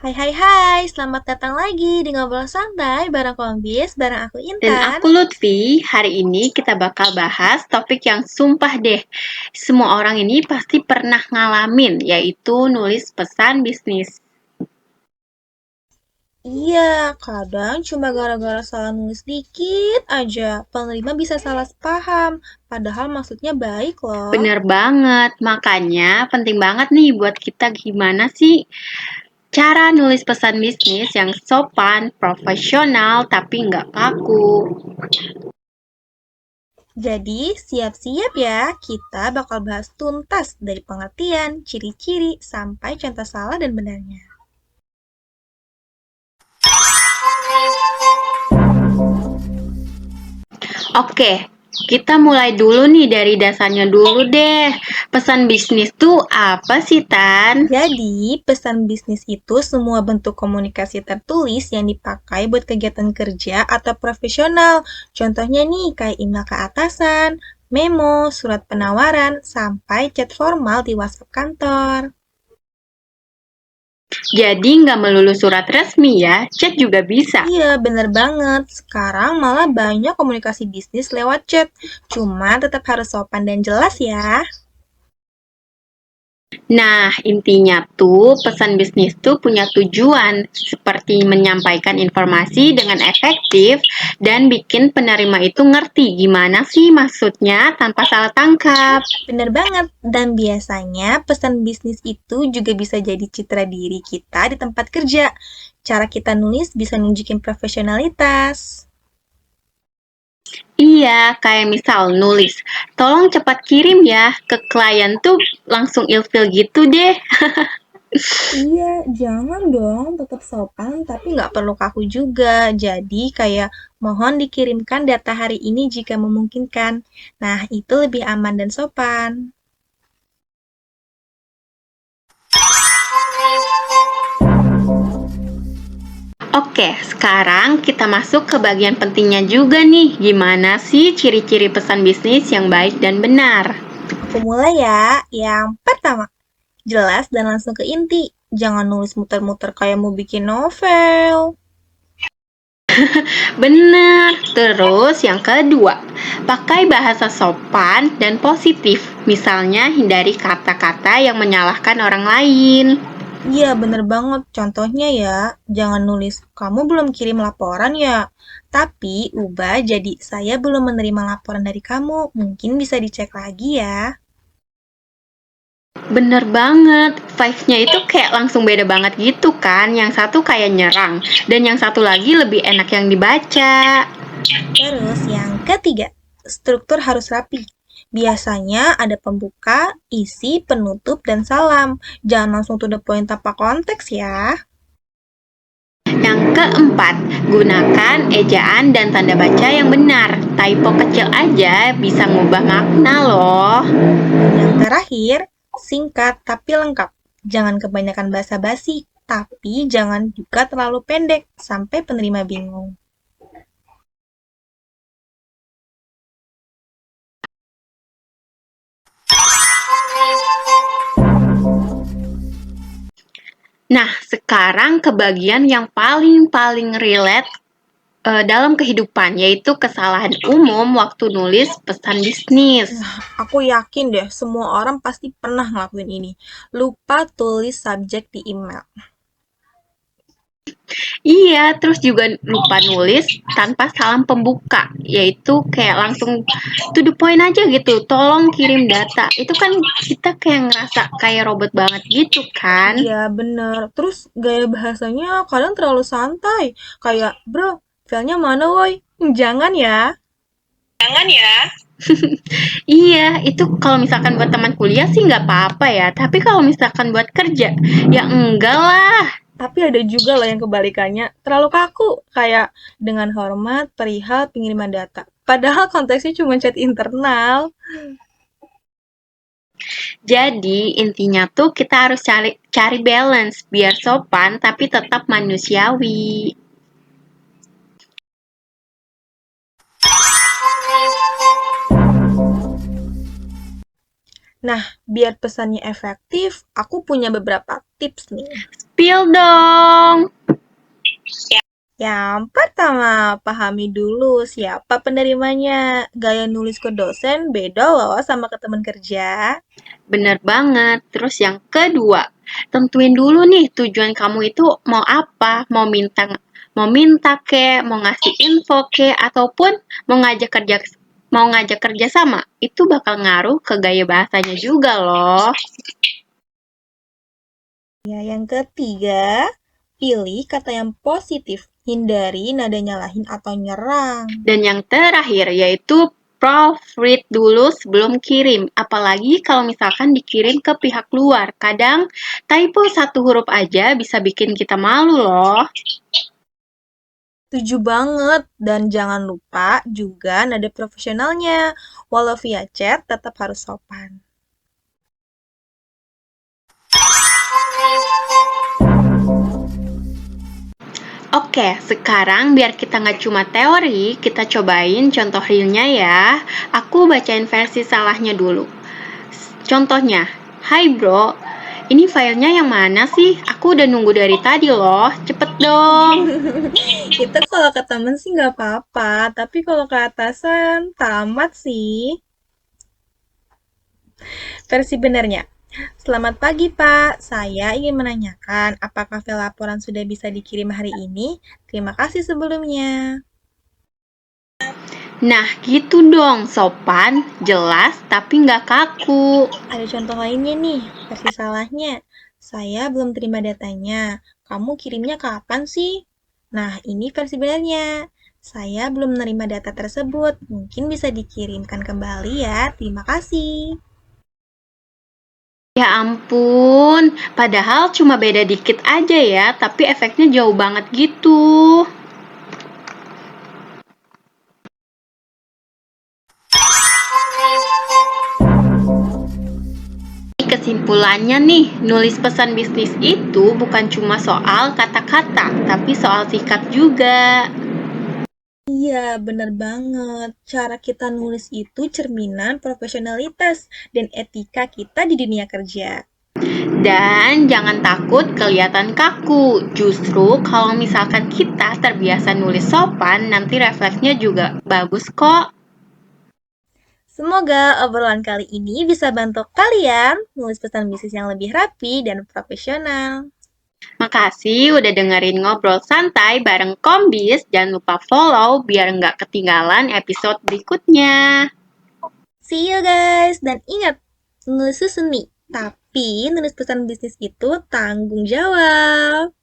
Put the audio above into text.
Hai hai hai, selamat datang lagi di Ngobrol Santai bareng Kombis, bareng aku Dan Intan. aku Lutfi, hari ini kita bakal bahas topik yang sumpah deh. Semua orang ini pasti pernah ngalamin, yaitu nulis pesan bisnis. Iya, kadang cuma gara-gara salah nulis dikit aja, penerima bisa salah paham, padahal maksudnya baik loh. Bener banget, makanya penting banget nih buat kita gimana sih cara nulis pesan bisnis yang sopan, profesional, tapi nggak kaku. Jadi, siap-siap ya, kita bakal bahas tuntas dari pengertian, ciri-ciri, sampai contoh salah dan benarnya. Oke, kita mulai dulu nih dari dasarnya dulu deh. Pesan bisnis tuh apa sih, Tan? Jadi, pesan bisnis itu semua bentuk komunikasi tertulis yang dipakai buat kegiatan kerja atau profesional. Contohnya nih, kayak email ke atasan, memo, surat penawaran, sampai chat formal di WhatsApp kantor. Jadi nggak melulu surat resmi ya, chat juga bisa. Iya, bener banget. Sekarang malah banyak komunikasi bisnis lewat chat. Cuma tetap harus sopan dan jelas ya. Nah, intinya tuh pesan bisnis tuh punya tujuan seperti menyampaikan informasi dengan efektif dan bikin penerima itu ngerti gimana sih maksudnya tanpa salah tangkap. Bener banget. Dan biasanya pesan bisnis itu juga bisa jadi citra diri kita di tempat kerja. Cara kita nulis bisa nunjukin profesionalitas. Iya, kayak misal nulis, tolong cepat kirim ya ke klien tuh langsung ilfil gitu deh. Iya, jangan dong, tetap sopan, tapi nggak perlu kaku juga. Jadi kayak mohon dikirimkan data hari ini jika memungkinkan. Nah, itu lebih aman dan sopan. Oke, sekarang kita masuk ke bagian pentingnya juga nih. Gimana sih ciri-ciri pesan bisnis yang baik dan benar? Aku mulai ya. Yang pertama, jelas dan langsung ke inti. Jangan nulis muter-muter kayak mau bikin novel. Benar. Terus yang kedua, pakai bahasa sopan dan positif. Misalnya hindari kata-kata yang menyalahkan orang lain. Iya, bener banget. Contohnya ya, jangan nulis, kamu belum kirim laporan ya. Tapi ubah jadi, saya belum menerima laporan dari kamu. Mungkin bisa dicek lagi ya. Bener banget, vibes-nya itu kayak langsung beda banget gitu kan. Yang satu kayak nyerang, dan yang satu lagi lebih enak yang dibaca. Terus yang ketiga, struktur harus rapi. Biasanya ada pembuka, isi, penutup, dan salam. Jangan langsung to the point tanpa konteks ya. Yang keempat, gunakan ejaan dan tanda baca yang benar. Typo kecil aja bisa ngubah makna loh. Dan yang terakhir, singkat tapi lengkap. Jangan kebanyakan basa-basi, tapi jangan juga terlalu pendek sampai penerima bingung. Nah, sekarang ke bagian yang paling-paling relate dalam kehidupan, yaitu kesalahan umum waktu nulis pesan bisnis. Nah, aku yakin deh semua orang pasti pernah ngelakuin ini. Lupa tulis subjek di email. Iya, terus juga lupa nulis tanpa salam pembuka, yaitu kayak langsung to the point aja gitu. Tolong kirim data. Itu kan kita kayak ngerasa kayak robot banget gitu kan. Iya, bener. Terus gaya bahasanya kadang terlalu santai. Kayak, bro, filenya mana woi? Jangan ya. Iya, itu kalau misalkan buat teman kuliah sih nggak apa-apa ya. Tapi kalau misalkan buat kerja, ya enggak lah. Tapi ada juga loh yang kebalikannya, terlalu kaku. Kayak dengan hormat, perihal pengiriman data. Padahal konteksnya cuma chat internal. Jadi intinya tuh kita harus cari cari balance biar sopan tapi tetap manusiawi. Nah, biar pesannya efektif, aku punya beberapa tips nih. Spill dong! Yang pertama, pahami dulu siapa penerimanya. Gaya nulis ke dosen beda loh sama ke teman kerja. Bener banget. Terus yang kedua, tentuin dulu nih tujuan kamu itu mau apa? Mau minta ke, mau ngasih info ke, ataupun mau ngajak kerja sama. Itu bakal ngaruh ke gaya bahasanya juga loh. Ya, yang ketiga, pilih kata yang positif. Hindari nada nyalahin atau nyerang. Dan yang terakhir yaitu proofread dulu sebelum kirim. Apalagi kalau misalkan dikirim ke pihak luar. Kadang typo satu huruf aja bisa bikin kita malu loh. Setuju banget. Dan jangan lupa juga nada profesionalnya. Walau via chat, tetap harus sopan. Oke, sekarang biar kita nggak cuma teori, kita cobain contoh realnya ya. Aku bacain versi salahnya dulu. Contohnya, "Hai bro, ini filenya yang mana sih? Aku udah nunggu dari tadi loh, cepet dong." Itu kalau ke temen sih nggak apa-apa. Tapi kalau ke atasan, tamat sih. Versi benernya. Selamat pagi, Pak. Saya ingin menanyakan apakah file laporan sudah bisa dikirim hari ini? Terima kasih sebelumnya. Nah, gitu dong, sopan, jelas, tapi nggak kaku. Ada contoh lainnya nih, versi salahnya. Saya belum terima datanya. Kamu kirimnya kapan sih? Nah, ini versi benarnya. Saya belum menerima data tersebut. Mungkin bisa dikirimkan kembali ya. Terima kasih. Ya ampun, padahal cuma beda dikit aja ya, tapi efeknya jauh banget gitu. Kesimpulannya nih, nulis pesan bisnis itu bukan cuma soal kata-kata, tapi soal sikap juga. Iya, bener banget. Cara kita nulis itu cerminan profesionalitas dan etika kita di dunia kerja. Dan jangan takut kelihatan kaku. Justru kalau misalkan kita terbiasa nulis sopan, nanti refleksnya juga bagus kok. Semoga obrolan kali ini bisa bantu kalian nulis pesan bisnis yang lebih rapi dan profesional. Makasih udah dengerin ngobrol santai bareng Kombis. Jangan lupa follow biar nggak ketinggalan episode berikutnya. See you guys, dan ingat, nulis itu seni, tapi nulis pesan bisnis itu tanggung jawab.